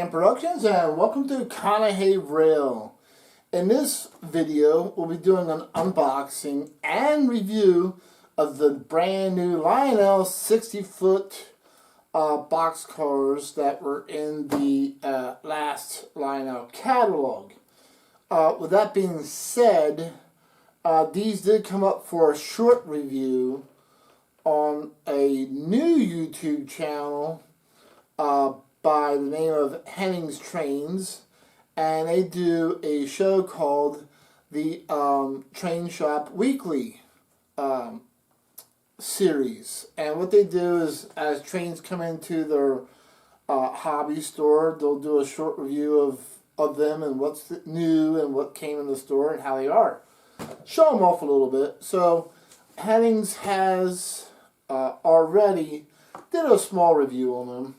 Dakman Productions, and welcome to Conahave Rail. In this video, we'll be doing an unboxing and review of the brand new Lionel 60-foot boxcars that were in the last Lionel catalog. With that being said, these did come up for a short review on a new YouTube channel by the name of Henning's Trains, and they do a show called the Train Shop Weekly series. And what they do is, as trains come into their hobby store, they'll do a short review of them and what's new and what came in the store and how they are. Show them off a little bit. So Henning's has already did a small review on them.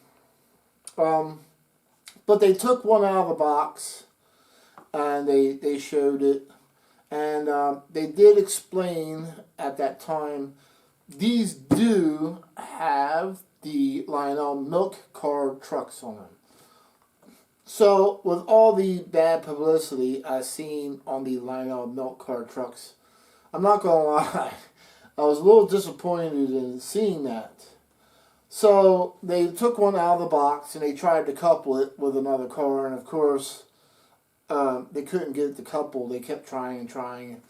But they took one out of the box and they showed it, and they did explain at that time these do have the Lionel milk car trucks on them. So with all the bad publicity I've seen on the Lionel milk car trucks, I'm not gonna lie, I was a little disappointed in seeing that. So they took one out of the box and they tried to couple it with another car, and of course they couldn't get it to couple. They kept trying and trying,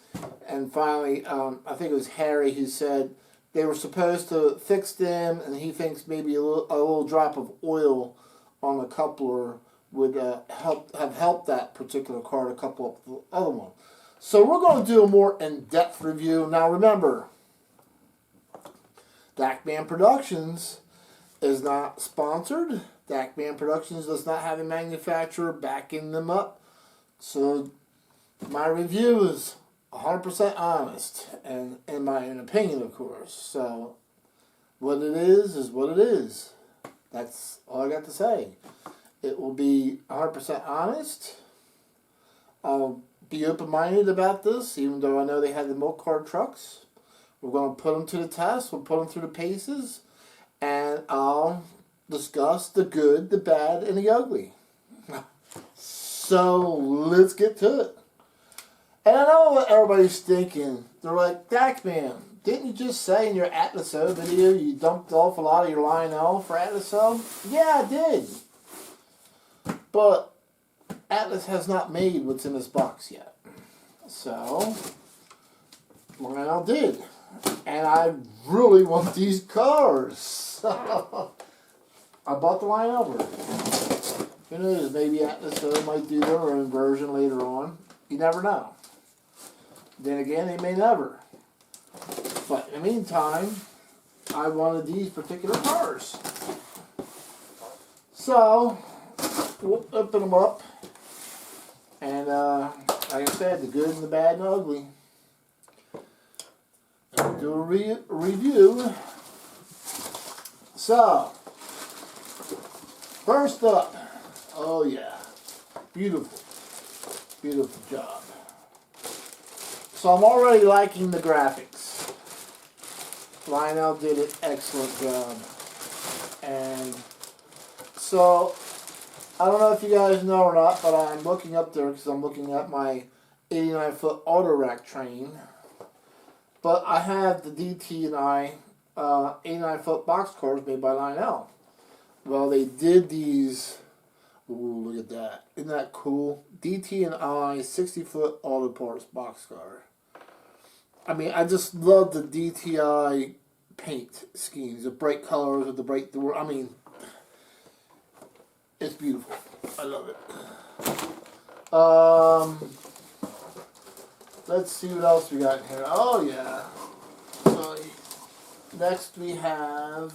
and finally I think it was Harry who said they were supposed to fix them, and he thinks maybe a little drop of oil on the coupler would have helped that particular car to couple up with the other one. So we're going to do a more in-depth review. Now remember, Dakman Productions is not sponsored. Dakman Productions does not have a manufacturer backing them up. So my review is 100% honest, and in my opinion, of course. So what it is what it is. That's all I got to say. It will be 100% honest. I'll be open-minded about this, even though I know they have the milk cart trucks. We're going to put them to the test. We'll put them through the paces. And I'll discuss the good, the bad, and the ugly. So let's get to it. And I know what everybody's thinking. They're like, Dakman, didn't you just say in your Atlas O video you dumped off a lot of your Lionel for Atlas O? Yeah, I did. But Atlas has not made what's in this box yet. So Lionel did. And I really want these cars. I bought the Lionel version. Who knows, maybe Atlas might do their own version later on. You never know. Then again, they may never. But in the meantime, I wanted these particular cars. So, we'll open them up. And like I said, the good and the bad and the ugly. Do a review. So, first up, oh yeah, beautiful, beautiful job. So I'm already liking the graphics. Lionel did an excellent job. And so, I don't know if you guys know or not, but I'm looking up there because I'm looking at my 89-foot auto rack train. But I have the DT and I 89-foot boxcars made by Lionel. Well, they did these. Ooh, look at that. Isn't that cool? DT and I 60-foot auto parts boxcar. I mean, I just love the DTI paint schemes. The bright colors with the bright door. I mean, it's beautiful. I love it. Let's see what else we got here. Oh, yeah. So, next we have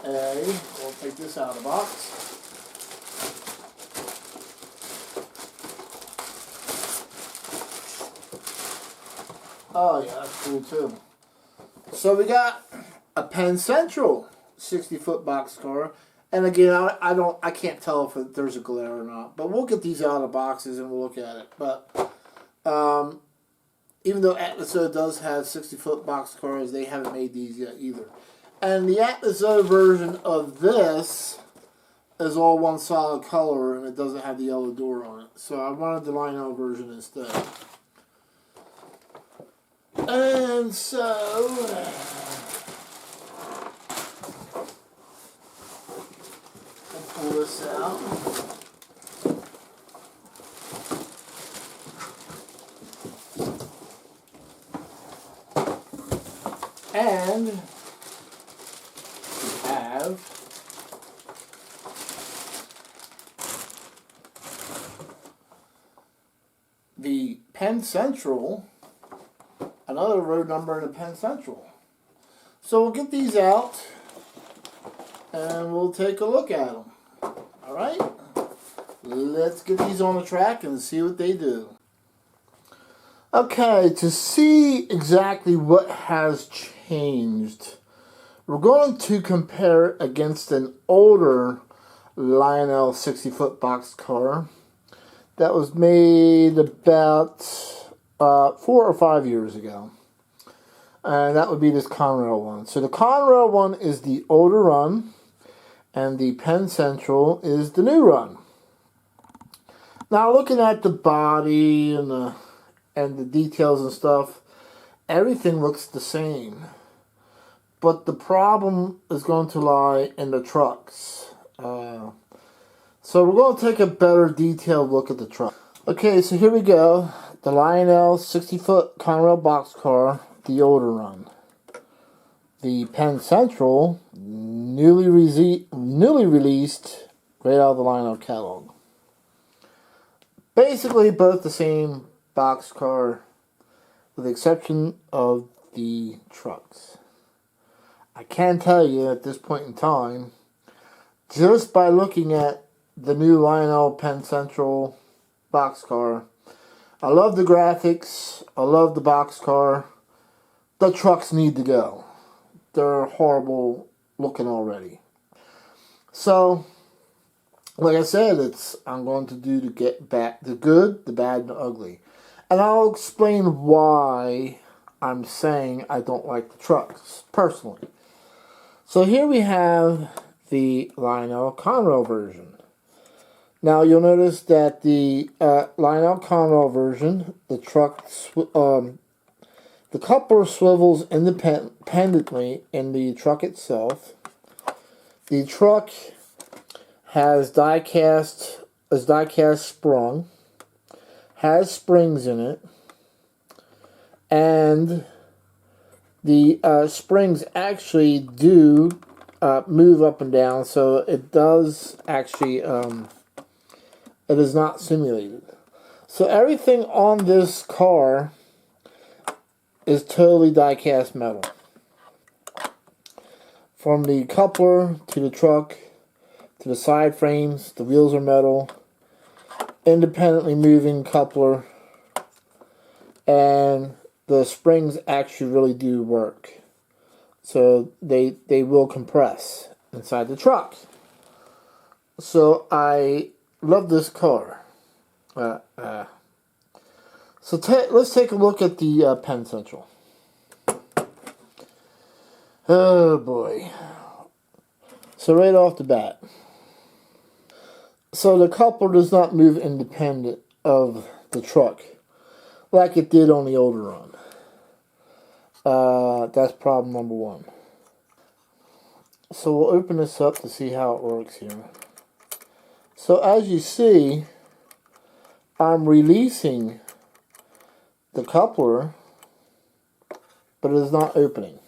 we'll take this out of the box. Oh, yeah, that's cool, too. So, we got a Penn Central 60-foot boxcar. And again, I can't tell if there's a glare or not. But we'll get these out of the boxes and we'll look at it. But even though Atlas O does have 60-foot boxcars, they haven't made these yet either. And the Atlas O version of this is all one solid color and it doesn't have the yellow door on it. So I wanted the Lionel version instead. And so I'll pull this out. And we have the Penn Central, another road number in the Penn Central. So we'll get these out and we'll take a look at them. Alright? Let's get these on the track and see what they do. Okay, to see exactly what has changed, we're going to compare it against an older Lionel 60-foot box car that was made about 4 or 5 years ago. And that would be this Conrail one. So the Conrail one is the older run, and the Penn Central is the new run. Now looking at the body and the details and stuff, everything looks the same. But the problem is going to lie in the trucks. So we're going to take a better detailed look at the truck. Okay, so here we go. The Lionel 60-foot Conrail boxcar, the older run. The Penn Central, newly released, right out of the Lionel catalog. Basically both the same boxcar, with the exception of the trucks. I can tell you at this point in time, just by looking at the new Lionel Penn Central boxcar, I love the graphics, I love the boxcar. The trucks need to go. They're horrible looking already. So, like I said, I'm going to do to get back the good, the bad, and the ugly. And I'll explain why I'm saying I don't like the trucks, personally. So here we have the Lionel Conrail version. Now you'll notice that the Lionel Conrail version, the coupler swivels independently in the truck itself. The truck has die-cast sprung, has springs in it, and the springs actually do move up and down, so it does actually, it is not simulated. So everything on this car is totally die-cast metal. From the coupler to the truck to the side frames, the wheels are metal, independently moving coupler, and the springs actually really do work. So they will compress inside the truck. So I love this car. So let's take a look at the Penn Central. Oh boy. So right off the bat. So the coupler does not move independent of the truck like it did on the older run. That's problem number one. So we'll open this up to see how it works here. So as you see, I'm releasing the coupler, but it is not opening.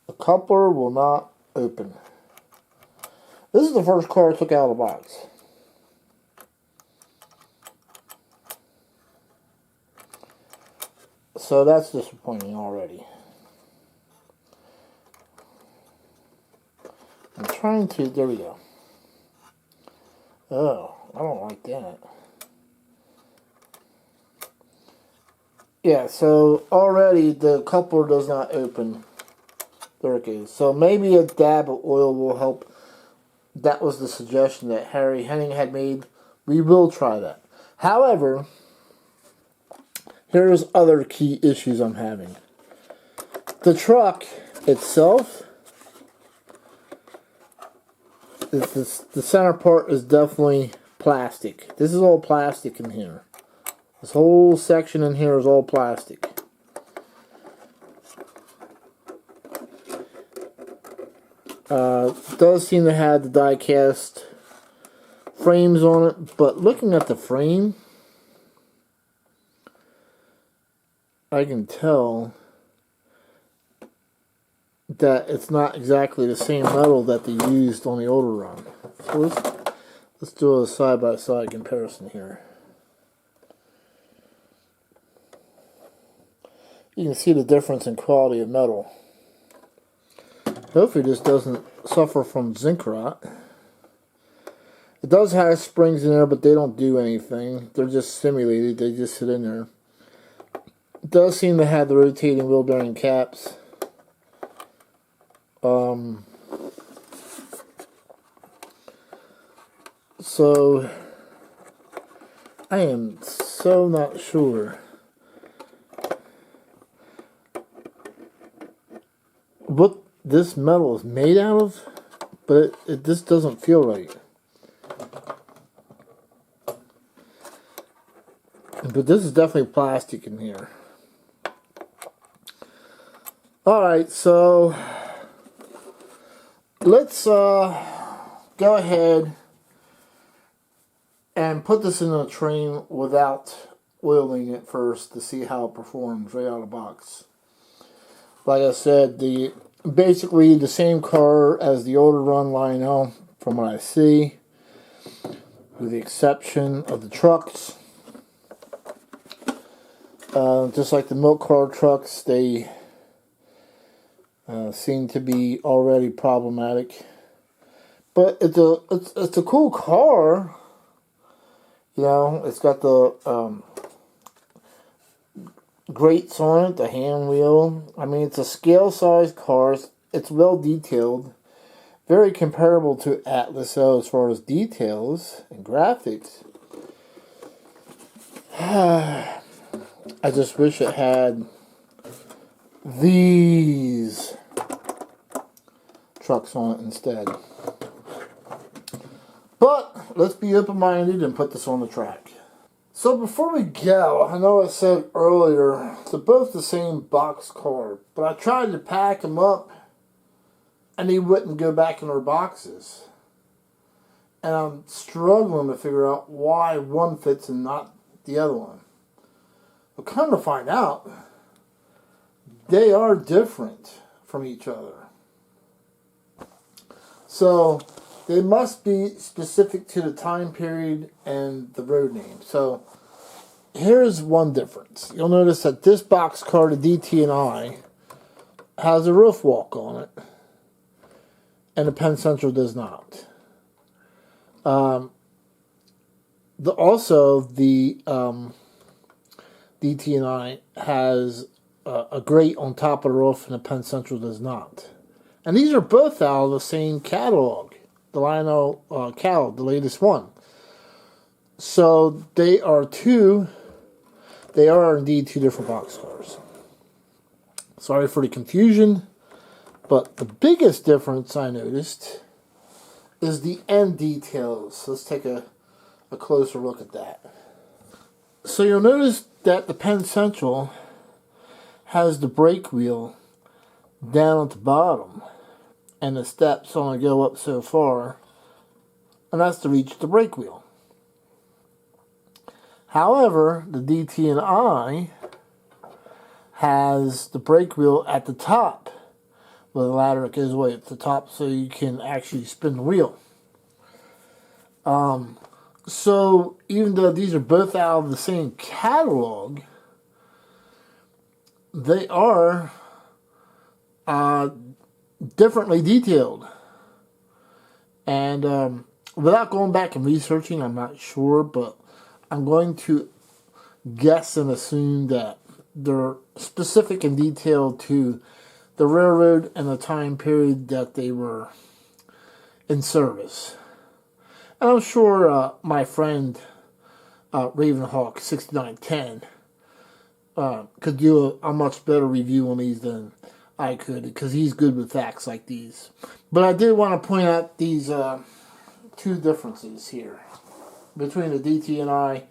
The coupler will not open. This is the first car I took out of the box. So that's disappointing already. I'm trying to, there we go. Oh, I don't like that. Yeah, so already the coupler does not open. There it goes. So maybe a dab of oil will help. That was the suggestion that Henning had made. We will try that. However, here's other key issues I'm having. The truck itself, the center part is definitely plastic. This is all plastic in here. This whole section in here is all plastic. It does seem to have the die-cast frames on it, but looking at the frame, I can tell that it's not exactly the same metal that they used on the older run. So let's do a side-by-side comparison here. You can see the difference in quality of metal. Hopefully this doesn't suffer from zinc rot. It does have springs in there, but they don't do anything. They're just simulated. They just sit in there. It does seem to have the rotating wheel bearing caps. So I am so not sure what this metal is made out of, but it just doesn't feel right. But this is definitely plastic in here. Alright, so let's go ahead and put this in a train without oiling it first to see how it performs right out of the box. Like I said, basically the same car as the older run Lionel from what I see, with the exception of the trucks. Just like the milk car trucks, they seem to be already problematic. But it's a cool car. You know, it's got the grates on it, the hand wheel. I mean, it's a scale-sized car. It's well detailed. Very comparable to Atlas O as far as details and graphics. I just wish it had these trucks on it instead. But let's be open-minded and put this on the track. So before we go, I know I said earlier, they're both the same box car, but I tried to pack them up and they wouldn't go back in their boxes. And I'm struggling to figure out why one fits and not the other one. But come to find out, they are different from each other. So they must be specific to the time period and the road name. So here's one difference. You'll notice that this box car, the DT&I, has a roof walk on it, and the Penn Central does not. Also, the DT&I has a grate on top of the roof, and the Penn Central does not. And these are both out of the same catalog, the Lionel catalog, the latest one. So they are indeed two different box cars. Sorry for the confusion, but the biggest difference I noticed is the end details. Let's take a closer look at that. So you'll notice that the Penn Central has the brake wheel down at the bottom, and the steps only go up so far, and that's to reach the brake wheel. However, the DT&I has the brake wheel at the top, with a ladder that goes way at the top so you can actually spin the wheel. So even though these are both out of the same catalog, they are differently detailed. And without going back and researching, I'm not sure, but I'm going to guess and assume that they're specific and detailed to the railroad and the time period that they were in service. And I'm sure my friend Ravenhawk 6910 could do a much better review on these than I could, because he's good with facts like these. But I did want to point out these two differences here between the DT&I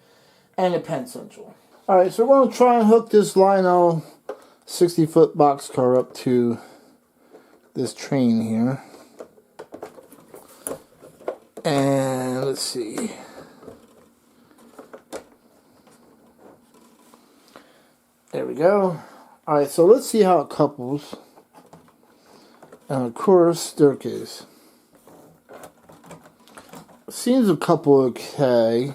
and the Penn Central. Alright, so we're going to try and hook this Lionel 60-foot boxcar up to this train here. And let's see. There we go. Alright, so let's see how it couples. And of course, there it goes. Seems to couple okay.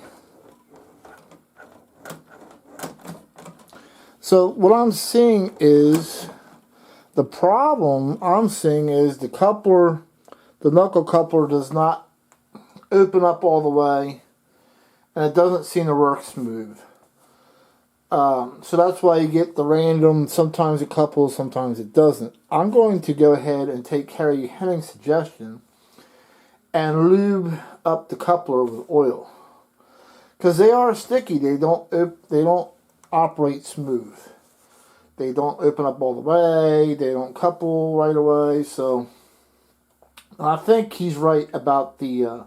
So what I'm seeing is, the problem I'm seeing is the coupler, the knuckle coupler does not open up all the way, and it doesn't seem to work smooth. So that's why you get the random, sometimes it couples, sometimes it doesn't. I'm going to go ahead and take Carrie Henning's suggestion and lube up the coupler with oil, because they are sticky. They don't operate smooth. They don't open up all the way. They don't couple right away. So I think he's right about the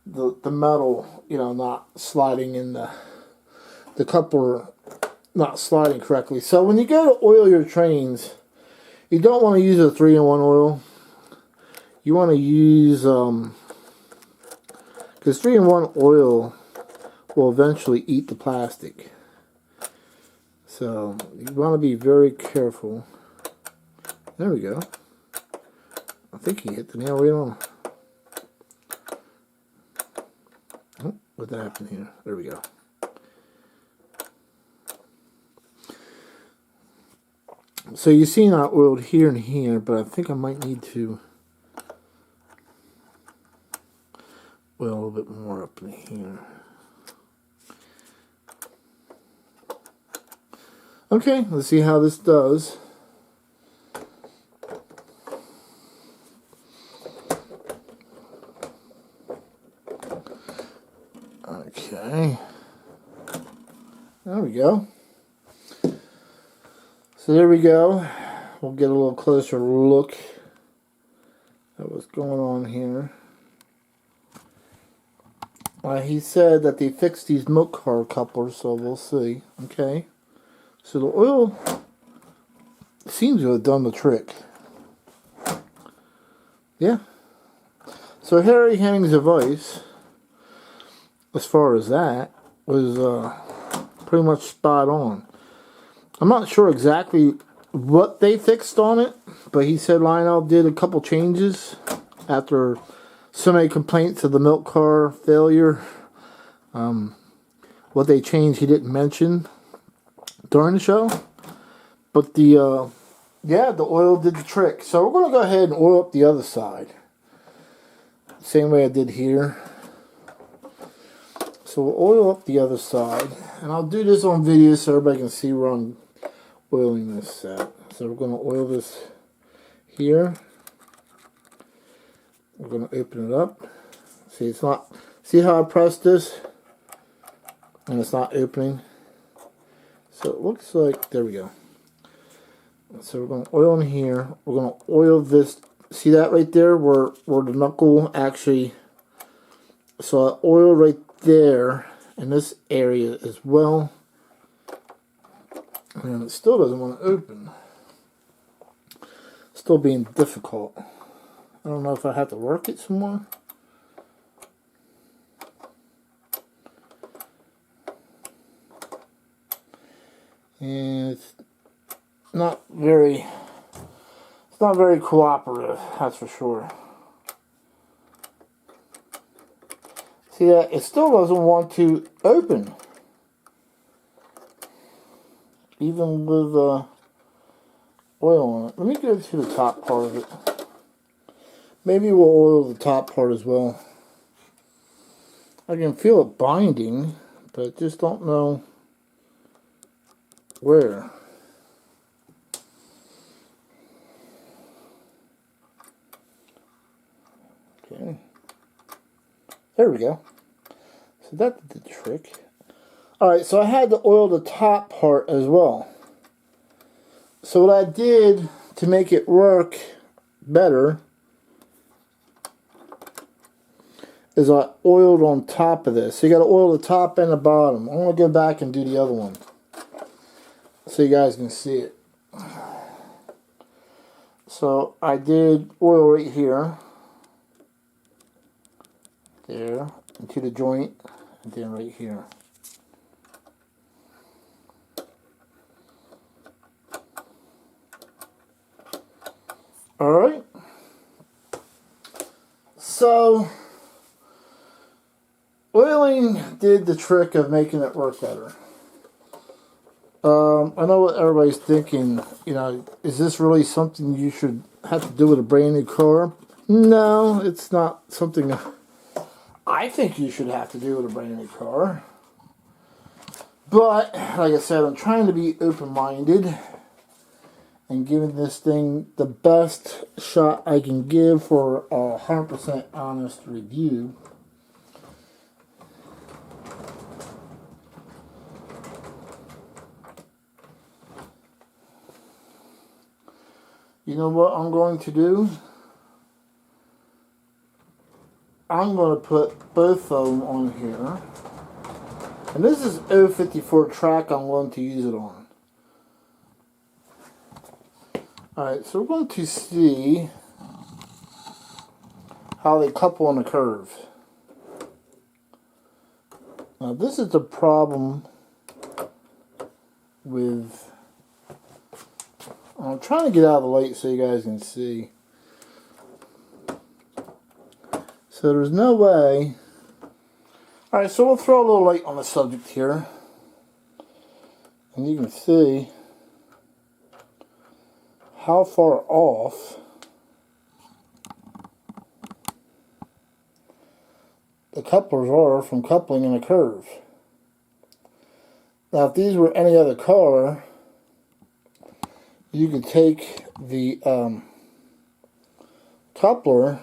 metal, not sliding in the coupler, not sliding correctly. So when you go to oil your trains, you don't want to use a 3-in-1 oil. You want to use, because 3-in-1 oil will eventually eat the plastic. So you want to be very careful. There we go. I think he hit the nail right on. Oh, what happened here? There we go. So you see not oiled here and here, but I think I might need to oil a little bit more up in here. Okay, let's see how this does. Okay. There we go. So there we go. We'll get a little closer look at what's going on here. He said that they fixed these milk car couplers, so we'll see. Okay. So the oil seems to have done the trick. Yeah. So Harry Henning's advice, as far as that, was pretty much spot on. I'm not sure exactly what they fixed on it, but he said Lionel did a couple changes after so many complaints of the milk car failure. What they changed he didn't mention during the show, but the oil did the trick. So we're going to go ahead and oil up the other side, same way I did here. So we'll oil up the other side, and I'll do this on video so everybody can see where I'm oiling this at. So we're going to oil this here. We're going to open it up. See, it's not. See how I pressed this, and it's not opening. So it looks like, there we go. So we're going to oil in here. We're going to oil this. See that right there where the knuckle actually. So I oil right there in this area as well. And it still doesn't want to open. Still being difficult. I don't know if I have to work it some more. And it's not very cooperative, that's for sure. See that? It still doesn't want to open. Even with oil on it. Let me go to the top part of it. Maybe we'll oil the top part as well. I can feel it binding, but I just don't know where. Okay. There we go. So that did the trick. Alright, so I had to oil the top part as well. So what I did to make it work better is I oiled on top of this. So you got to oil the top and the bottom. I'm going to go back and do the other one so you guys can see it. So I did oil right here, there, into the joint, and then right here. Alright, so oiling did the trick of making it work better. I know what everybody's thinking, you know, is this really something you should have to do with a brand new car? No, it's not something I think you should have to do with a brand new car. But, like I said, I'm trying to be open-minded and giving this thing the best shot I can give for a 100% honest review. You know what I'm going to do? I'm going to put both of them on here. And this is 054 track I'm going to use it on. Alright, so we're going to see how they couple on the curve. Now this is the problem with... I'm trying to get out of the light so you guys can see. So there's no way... Alright, so we'll throw a little light on the subject here. And you can see how far off the couplers are from coupling in a curve. Now if these were any other car, you could take the coupler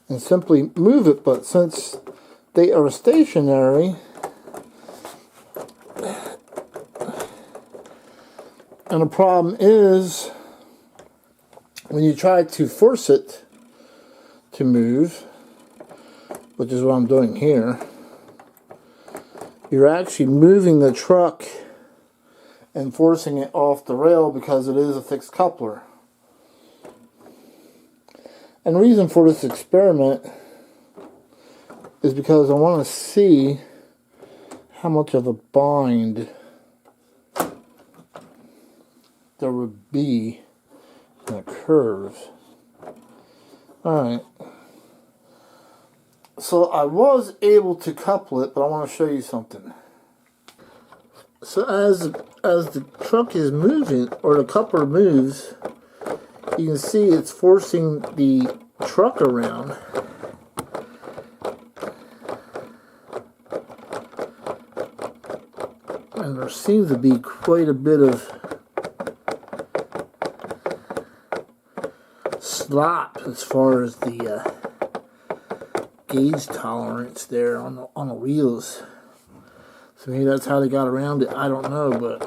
and simply move it, but since they are stationary, and the problem is when you try to force it to move, which is what I'm doing here, you're actually moving the truck and forcing it off the rail because it is a fixed coupler. And the reason for this experiment is because I want to see how much of a bind there would be in a curve. Alright. So I was able to couple it, but I want to show you something. So as the truck is moving, or the coupler moves, you can see it's forcing the truck around. And there seems to be quite a bit of slop as far as the gauge tolerance there on the wheels. So maybe that's how they got around it. I don't know, but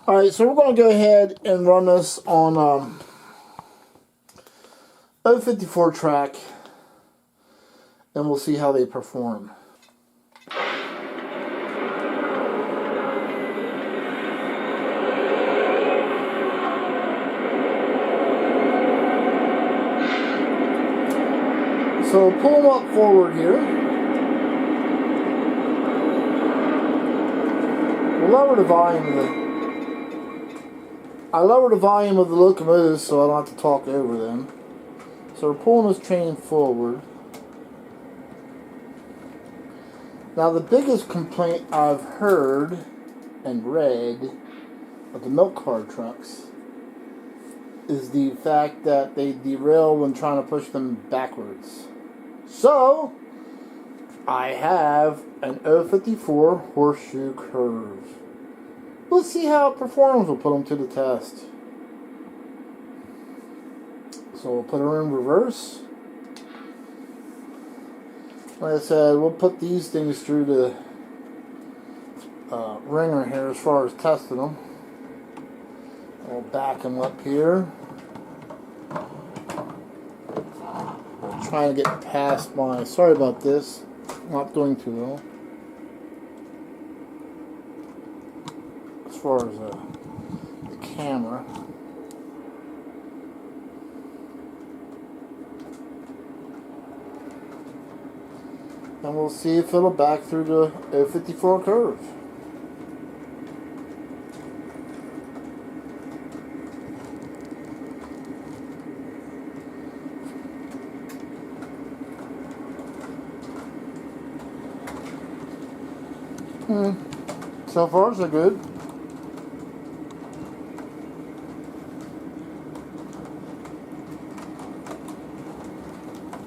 alright, so we're going to go ahead and run this on 054 track, and we'll see how they perform. So pull them up forward here. We'll lower the volume of I lower the volume of the locomotives so I don't have to talk over them. So we're pulling this train forward. Now the biggest complaint I've heard and read of the milk car trucks is the fact that they derail when trying to push them backwards. So I have an 054 horseshoe curve. Let's see how it performs. We'll put them to the test. So we'll put her in reverse. Like I said, we'll put these things through the ringer here as far as testing them. We'll I'll back him up here. Trying to get past my, sorry about this, not doing too well as far as the camera. And we'll see if it'll back through the 054 curve. So far, so good.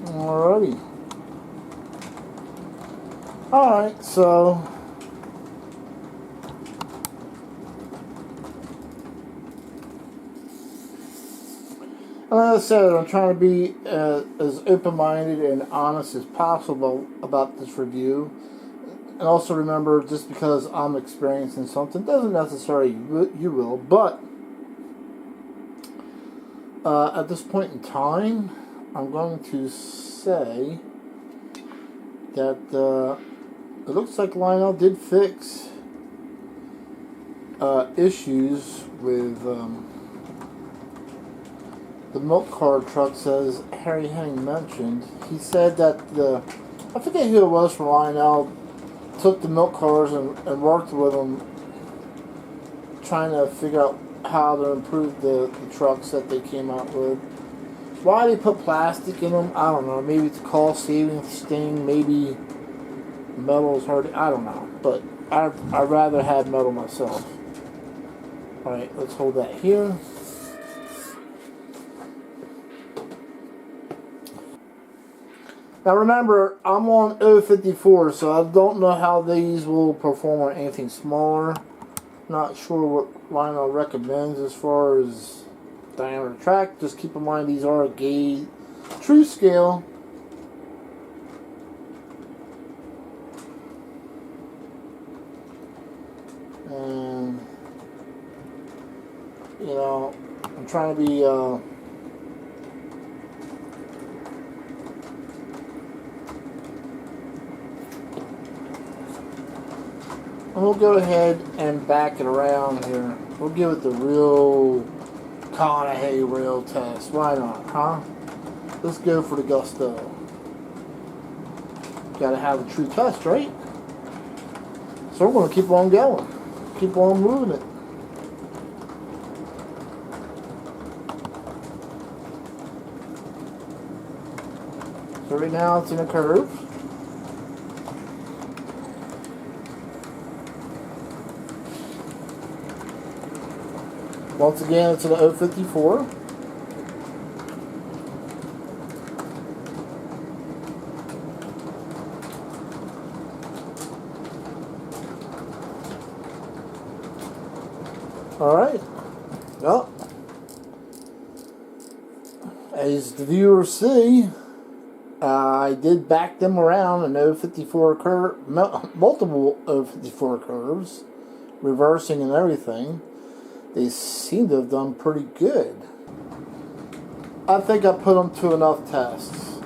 Alrighty. Alright, so like I said, I'm trying to be as open-minded and honest as possible about this review. And also remember, just because I'm experiencing something doesn't necessarily you will. But at this point in time, I'm going to say that it looks like Lionel did fix issues with the milk cart trucks, as Henning mentioned. He said that I forget who it was from Lionel, took the milk cars and worked with them, trying to figure out how to improve the trucks that they came out with. Why they put plastic in them, I don't know. Maybe it's a cost saving thing. Maybe metal is hard. I don't know. But I'd rather have metal myself. Alright, let's hold that here. Now remember, I'm on 054, so I don't know how these will perform on anything smaller. Not sure what Lionel recommends as far as diameter track. Just keep in mind these are a gauge, true scale. And, you know, I'm trying to be and we'll go ahead and back it around here. We'll give it the real Conahey rail test. Why not, huh? Let's go for the gusto. Gotta have a true test, right? So we're going to keep on going. Keep on moving it. So right now it's in a curve. Once again, it's an 054. Alright. Well, as the viewers see, I did back them around an 054 curve, multiple 054 curves, reversing and everything. They seem to have done pretty good. I think I put them to enough tests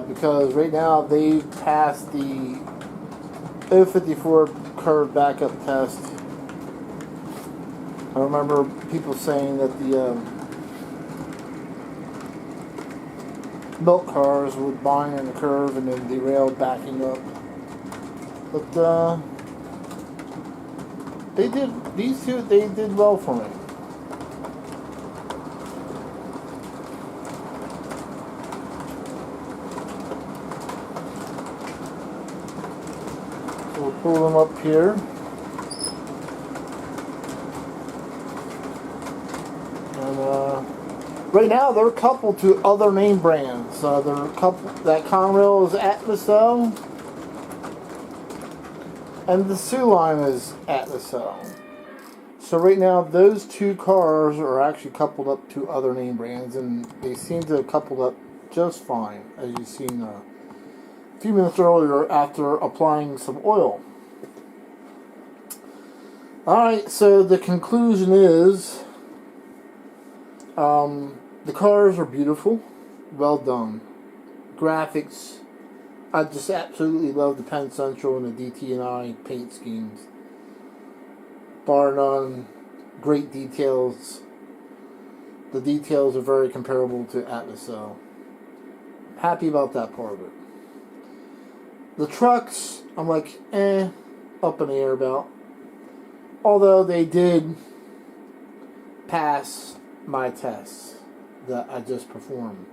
because right now they've passed the 054 curve backup test. I remember people saying that the milk cars would bind in the curve and then derail backing up. But these two did well for me. So we'll pull them up here. Right now, they're coupled to other name brands. They're coupled. That Conrail is Atlaso, and the Sioux line is Atlaso. So right now, those two cars are actually coupled up to other name brands, and they seem to have coupled up just fine, as you've seen a few minutes earlier after applying some oil. All right. So the conclusion is, The cars are beautiful, well done. Graphics, I just absolutely love the Penn Central and the DT&I paint schemes. Bar none, great details. The details are very comparable to Atlas, so happy about that part of it. The trucks, I'm like, up in the air about. Although they did pass my tests that I just performed.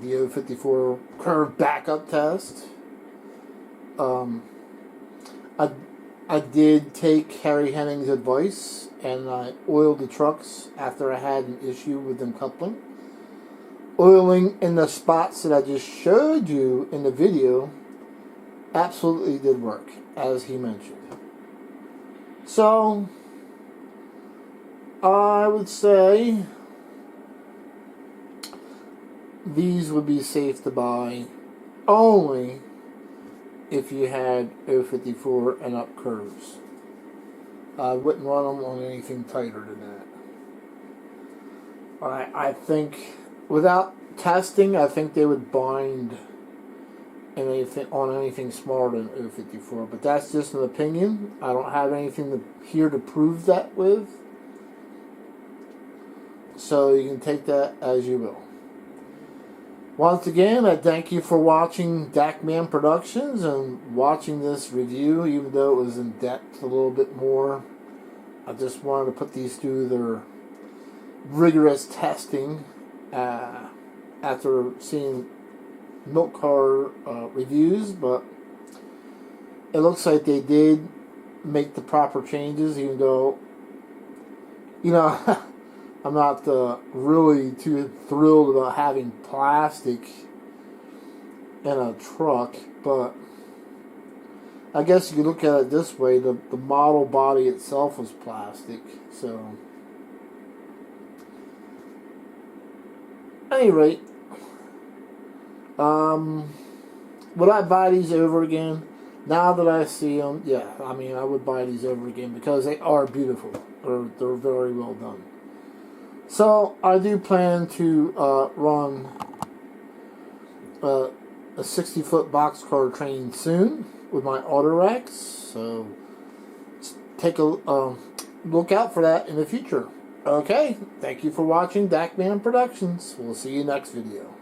The 054 curve backup test. I did take Harry Henning's advice and I oiled the trucks after I had an issue with them coupling. Oiling in the spots that I just showed you in the video absolutely did work, as he mentioned. So, I would say these would be safe to buy only if you had 054 and up curves. I wouldn't run them on anything tighter than that. I think, without testing, I think they would bind on anything smaller than 054, but that's just an opinion. I don't have anything here to prove that with, so you can take that as you will. Once again, I thank you for watching Dakman Productions and watching this review, even though it was in depth a little bit more. I just wanted to put these through their rigorous testing after seeing milk car reviews, but it looks like they did make the proper changes, even though, you know, I'm not really too thrilled about having plastic in a truck, but I guess you could look at it this way, the model body itself was plastic, so at any rate, would I buy these over again? Now that I see them, yeah, I mean, I would buy these over again because they are beautiful. They're very well done. So, I do plan to run a 60-foot boxcar train soon with my auto racks. So, take a look out for that in the future. Okay, thank you for watching Dakman Productions. We'll see you next video.